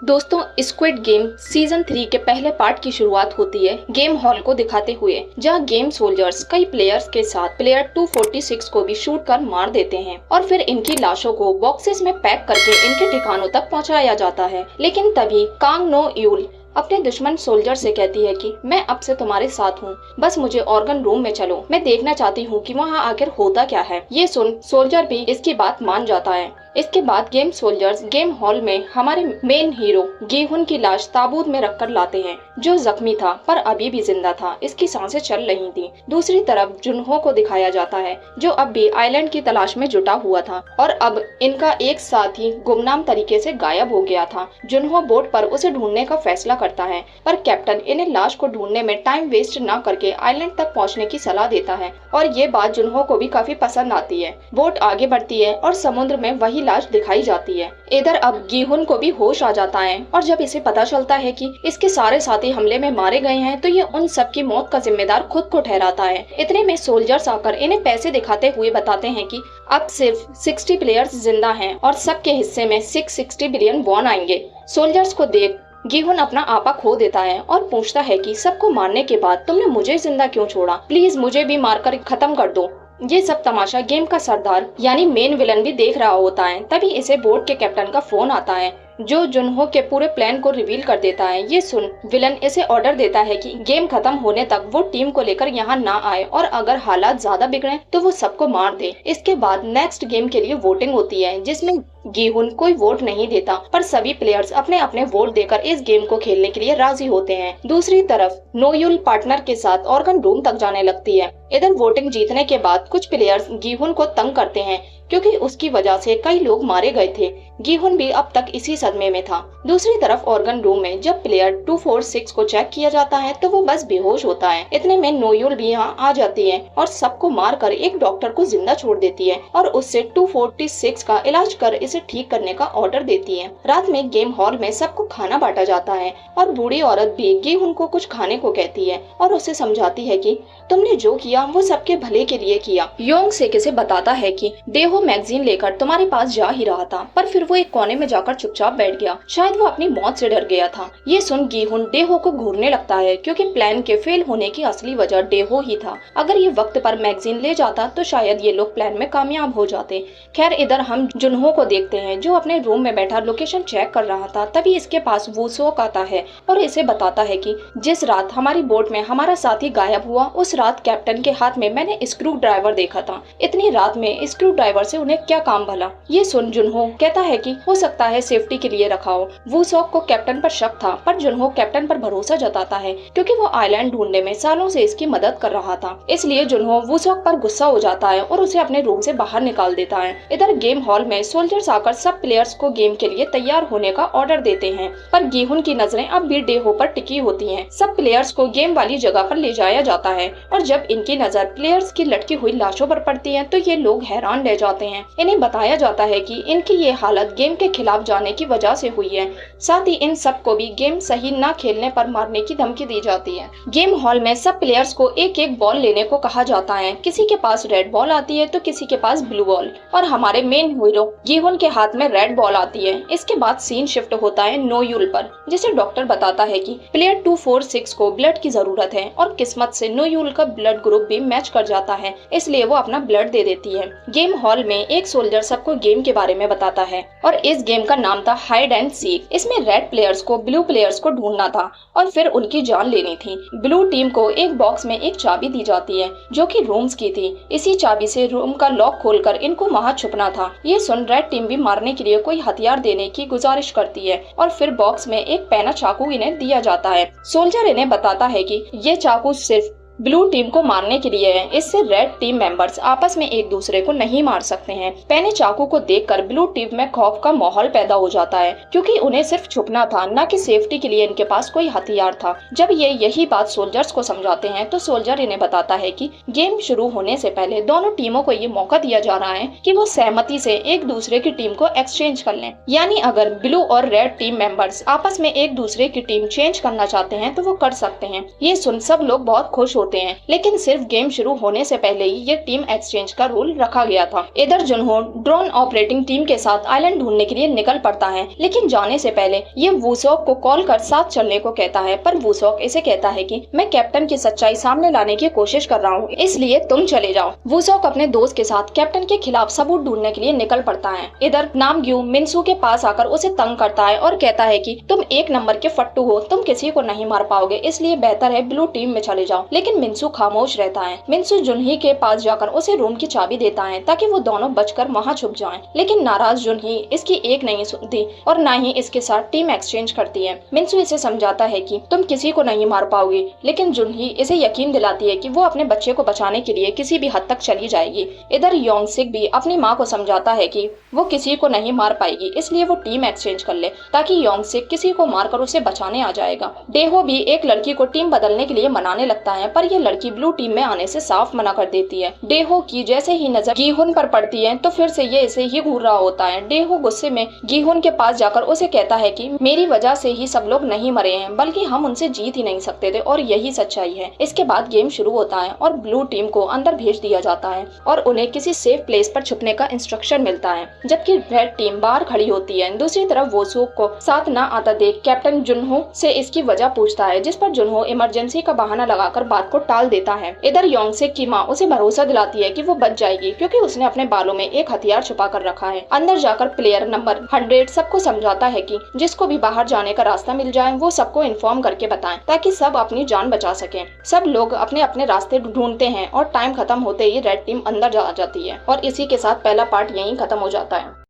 दोस्तों, squid game season 3 के पहले पार्ट की शुरुआत होती है गेम हॉल को दिखाते हुए, जहां गेम सोल्जर्स कई प्लेयर्स के साथ प्लेयर 246 को भी शूट कर मार देते हैं और फिर इनकी लाशों को बॉक्सेस में पैक करके इनके ठिकानों तक पहुंचाया जाता है। लेकिन तभी कांग नो यूल अपने दुश्मन सोल्जर से कहती है कि मैं अब से तुम्हारे साथ हूँ, बस मुझे ऑर्गन रूम में चलो, मैं देखना चाहती हूँ कि वहाँ आखिर होता क्या है। ये सुन सोल्जर भी इसकी बात मान जाता है। इसके बाद गेम सोल्जर्स गेम हॉल में हमारे मेन हीरो गीहुन की लाश ताबूत में रखकर लाते हैं, जो जख्मी था पर अभी भी जिंदा था, इसकी सांसें चल रही थी। दूसरी तरफ जुनहो को दिखाया जाता है, जो अब भी आइलैंड की तलाश में जुटा हुआ था और अब इनका एक साथी गुमनाम तरीके से गायब हो गया था। जुनहो बोट पर उसे ढूंढने का फैसला करता है, पर कैप्टन इन्हें लाश को ढूंढने में टाइम वेस्ट न करके आइलैंड तक पहुंचने की सलाह देता है और ये बात जुनहो को भी काफी पसंद आती है। बोट आगे बढ़ती है और समुद्र में वही लाश दिखाई जाती है। इधर अब गीहुन को भी होश आ जाता है और जब इसे पता चलता है कि इसके सारे साथी हमले में मारे गए हैं, तो ये उन सब की मौत का जिम्मेदार खुद को ठहराता है। इतने में सोल्जर्स आकर इन्हें पैसे दिखाते हुए बताते हैं कि अब सिर्फ 60 प्लेयर्स जिंदा हैं और सबके हिस्से में 660 बिलियन वॉन आएंगे। सोल्जर्स को देख गीहुन अपना आपा खो देता है और पूछता है कि सबको मारने के बाद तुमने मुझे जिंदा क्यों छोड़ा, प्लीज मुझे भी मारकर खत्म कर दो। ये सब तमाशा गेम का सरदार यानी मेन विलन भी देख रहा होता है। तभी इसे बोर्ड के कैप्टन का फोन आता है, जो जुनहो के पूरे प्लान को रिवील कर देता है। ये सुन विलन इसे ऑर्डर देता है कि गेम खत्म होने तक वो टीम को लेकर यहाँ ना आए और अगर हालात ज्यादा बिगड़े तो वो सबको मार दे। इसके बाद नेक्स्ट गेम के लिए वोटिंग होती है, जिसमें गीहुन कोई वोट नहीं देता, पर सभी प्लेयर्स अपने अपने वोट देकर इस गेम को खेलने के लिए राजी होते हैं। दूसरी तरफ नोयुल पार्टनर के साथ ऑर्गन रूम तक जाने लगती है। इधर वोटिंग जीतने के बाद कुछ प्लेयर्स गीहुन को तंग करते हैं, क्योंकि उसकी वजह से कई लोग मारे गए थे। गीहुन भी अब तक इसी सदमे में था। दूसरी तरफ ऑर्गन रूम में जब प्लेयर 246 को चेक किया जाता है तो वो बस बेहोश होता है। इतने में नोयुल भी यहाँ आ जाती है और सबको मारकर एक डॉक्टर को जिंदा छोड़ देती है और उससे 246 का इलाज कर इसे ठीक करने का ऑर्डर देती है। रात में गेम हॉल में सबको खाना बांटा जाता है और बूढ़ी औरत भी गीहुन को कुछ खाने को कहती है और उसे समझाती है कि तुमने जो किया वो सबके भले के लिए किया। योंग सेक इसे बताता है कि डेहो मैगजीन लेकर तुम्हारे पास जा ही रहा था, पर फिर वो एक कोने में जाकर चुपचाप बैठ गया, शायद वो अपनी मौत से डर गया था। ये सुन गीहुन डेहो को घूरने लगता है, क्योंकि प्लान के फेल होने की असली वजह डेहो ही था। अगर ये वक्त पर मैगजीन ले जाता तो शायद ये लोग प्लान में कामयाब हो जाते। खैर, इधर हम जुनहो को देखते हैं, जो अपने रूम में बैठा लोकेशन चेक कर रहा था। तभी इसके पास वूसोक आता है और इसे बताता है कि जिस रात हमारी बोट में हमारा साथी गायब हुआ, उस रात कैप्टन के हाथ में मैंने स्क्रू ड्राइवर देखा था। इतनी रात में स्क्रू ड्राइवर से उन्हें क्या काम भला। ये सुन जुनहो कहता है कि हो सकता है सेफ्टी के लिए रखा हो। वूसोक को कैप्टन पर शक था, पर जुनहो कैप्टन पर भरोसा जताता है, क्योंकि वो आइलैंड ढूंढने में सालों से इसकी मदद कर रहा था। इसलिए जुनहो वूसोक पर गुस्सा हो जाता है और उसे अपने रूम से बाहर निकाल देता है। इधर गेम हॉल में सोल्जर्स आकर सब प्लेयर्स को गेम के लिए तैयार होने का ऑर्डर देते हैं, पर गीहुन की नजरें अब भी डेहो पर टिकी होती हैं। सब प्लेयर्स को गेम वाली जगह पर ले जाया जाता है और जब इनकी नजर प्लेयर्स की लटकी हुई लाशों पर पड़ती है तो ये लोग हैरान रह जाते हैं। इन्हें बताया जाता है कि इनकी ये हालत गेम के खिलाफ जाने की वजह से हुई है। साथ ही इन सब को भी गेम सही न खेलने पर मारने की धमकी दी जाती है। गेम हॉल में सब प्लेयर्स को एक एक बॉल लेने को कहा जाता है। किसी के पास रेड बॉल आती है तो किसी के पास ब्लू बॉल, और हमारे मेन हीरो गीहुन के हाथ में रेड बॉल आती है। इसके बाद सीन शिफ्ट होता है नोयुल पर, जिसे डॉक्टर बताता है कि प्लेयर 246 को ब्लड की जरूरत है और किस्मत से नोयुल का ब्लड ग्रुप भी मैच कर जाता है, इसलिए वो अपना ब्लड दे देती है। गेम हॉल में एक सोल्जर सबको गेम के बारे में बताता है और इस गेम का नाम था हाइड एंड सीक। इसमें रेड प्लेयर्स को ब्लू प्लेयर्स को ढूंढना था और फिर उनकी जान लेनी थी। ब्लू टीम को एक बॉक्स में एक चाबी दी जाती है, जो कि रूम्स की थी। इसी चाबी से रूम का लॉक खोलकर इनको वहां छुपना था। ये सुन रेड टीम भी मारने के लिए कोई हथियार देने की गुजारिश करती है और फिर बॉक्स में एक पैना चाकू इन्हें दिया जाता है। सोल्जर इन्हें बताता है कि ये चाकू सिर्फ ब्लू टीम को मारने के लिए है, इससे रेड टीम मेंबर्स आपस में एक दूसरे को नहीं मार सकते हैं। पैने चाकू को देखकर ब्लू टीम में खौफ का माहौल पैदा हो जाता है, क्योंकि उन्हें सिर्फ छुपना था, न कि सेफ्टी के लिए इनके पास कोई हथियार था। जब ये यही बात सोल्जर्स को समझाते हैं तो सोल्जर इन्हें बताता है कि गेम शुरू होने से पहले दोनों टीमों को ये मौका दिया जा रहा है कि वो सहमति से एक दूसरे की टीम को एक्सचेंज कर लें। यानी अगर ब्लू और रेड टीम मेंबर्स आपस में एक दूसरे की टीम चेंज करना चाहते हैं तो वो कर सकते हैं। ये सुन सब लोग बहुत खुश होते होते हैं, लेकिन सिर्फ गेम शुरू होने से पहले ही ये टीम एक्सचेंज का रूल रखा गया था। इधर जुनहो ड्रोन ऑपरेटिंग टीम के साथ आइलैंड ढूंढने के लिए निकल पड़ता है, लेकिन जाने से पहले ये वूसॉक को कॉल कर साथ चलने को कहता है, पर वूसॉक इसे कहता है कि मैं कैप्टन की सच्चाई सामने लाने की कोशिश कर रहा हूँ, इसलिए तुम चले जाओ। वूसॉक अपने दोस्त के साथ कैप्टन के खिलाफ सबूत ढूंढने के लिए निकल पड़ता है। इधर नामग्यू मिनसू के पास आकर उसे तंग करता है और कहता है कि तुम एक नंबर के फट्टू हो, तुम किसी को नहीं मार पाओगे, इसलिए बेहतर है ब्लू टीम में चले जाओ। लेकिन मिनसू खामोश रहता है। मिनसू जुनही के पास जाकर उसे रूम की चाबी देता है ताकि वो दोनों बचकर वहाँ छुप जाएं। लेकिन नाराज जुनही इसकी एक नहीं सुनती और न ही इसके साथ टीम एक्सचेंज करती है। मिनसू इसे समझाता है कि तुम किसी को नहीं मार पाओगी, लेकिन जुनही इसे यकीन दिलाती है कि वो अपने बच्चे को बचाने के लिए किसी भी हद तक चली जाएगी। इधर योंगसिक भी अपनी माँ को समझाता है कि वो किसी को नहीं मार पाएगी, इसलिए वो टीम एक्सचेंज कर ले ताकि योंगसिक किसी को मारकर उसे बचाने आ जाएगा। डेहो भी एक लड़की को टीम बदलने के लिए मनाने लगता है, पर ये लड़की ब्लू टीम में आने से साफ मना कर देती है। डेहो की जैसे ही नजर गीहुन पर पड़ती है तो फिर से ये इसे ही घूर रहा होता है। डेहो गुस्से में गीहुन के पास जाकर उसे कहता है कि मेरी वजह से ही सब लोग नहीं मरे हैं, बल्कि हम उनसे जीत ही नहीं सकते थे और यही सच्चाई है। इसके बाद गेम शुरू होता है और ब्लू टीम को अंदर भेज दिया जाता है और उन्हें किसी सेफ प्लेस पर छुपने का इंस्ट्रक्शन मिलता है, जबकि रेड टीम बाहर खड़ी होती है। दूसरी तरफ वोसुक को साथ न आता देख कैप्टन जुनहो से इसकी वजह पूछता है, जिस पर जुनहो इमरजेंसी का बहाना लगाकर बात को टाल देता है। इधर योंगसिक की माँ उसे भरोसा दिलाती है कि वो बच जाएगी क्योंकि उसने अपने बालों में एक हथियार छुपा कर रखा है। अंदर जाकर प्लेयर नंबर 100 सबको समझाता है कि जिसको भी बाहर जाने का रास्ता मिल जाए वो सबको इन्फॉर्म करके बताएं ताकि सब अपनी जान बचा सकें। सब लोग अपने अपने रास्ते ढूंढते हैं और टाइम खत्म होते ही रेड टीम अंदर जा जाती है और इसी के साथ पहला पार्ट यहीं खत्म हो जाता है।